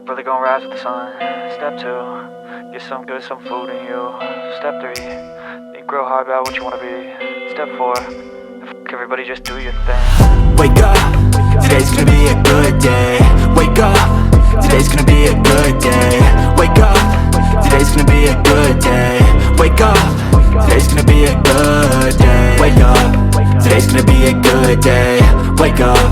up, really gonna rise with the sun. Step 2, get some good, some food in you. Step 3, think real hard about what you wanna be. Step 4, everybody just do your thing. Wake up, today's gonna be a good day. Wake up, today's gonna be a good day. Wake up, today's gonna be a good day. Wake up, today's gonna be a good day. Wake up, today's gonna be a good day. Wake up,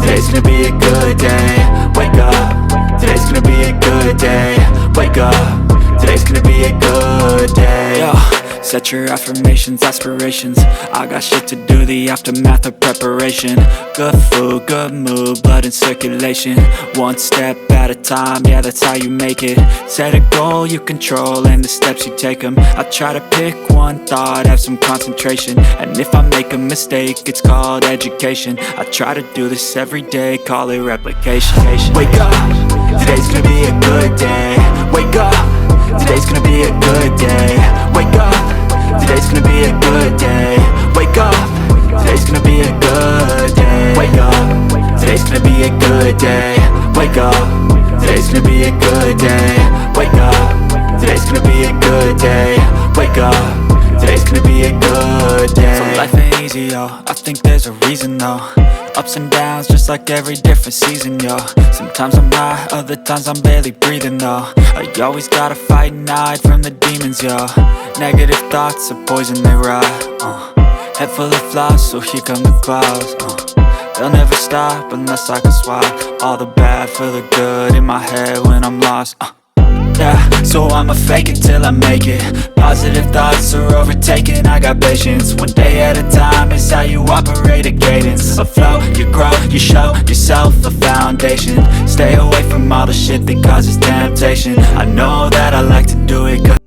today's gonna be a good day. Wake up, today's gonna be a good day. Wake up, today's gonna be a good day. Yo, set your affirmations, aspirations. I got shit to do, the aftermath of preparation. Good food, good mood, blood in circulation. One step at a time, yeah, that's how you make it. Set a goal you control and the steps you take them. I try to pick one thought, have some concentration. And if I make a mistake, it's called education. I try to do this every day, call it replication. Wake up, today's gonna be a good day. Wake up, today's gonna be a good day. Wake up, today's gonna be a good day. Wake up, today's gonna be a good day. Wake up, today's gonna be a good day. Wake up, today's gonna be a good day. Wake up, today's gonna be a good day. Wake up, today's gonna be a good day. So life ain't easy, yo, I think there's a reason though. Ups and downs, just like every different season, yo. Sometimes I'm high, other times I'm barely breathing, though. I always gotta fight and hide from the demons, yo. Negative thoughts are poison, they rot. Head full of flies, so here come the clouds. They'll never stop unless I can swap all the bad for the good in my head when I'm lost. Yeah, so I'ma fake it till I make it. Positive thoughts are overtaken, I got patience. One day at a time is how you operate a cadence. A flow, you grow, you show yourself a foundation. Stay away from all the shit that causes temptation. I know that I like to do it 'cause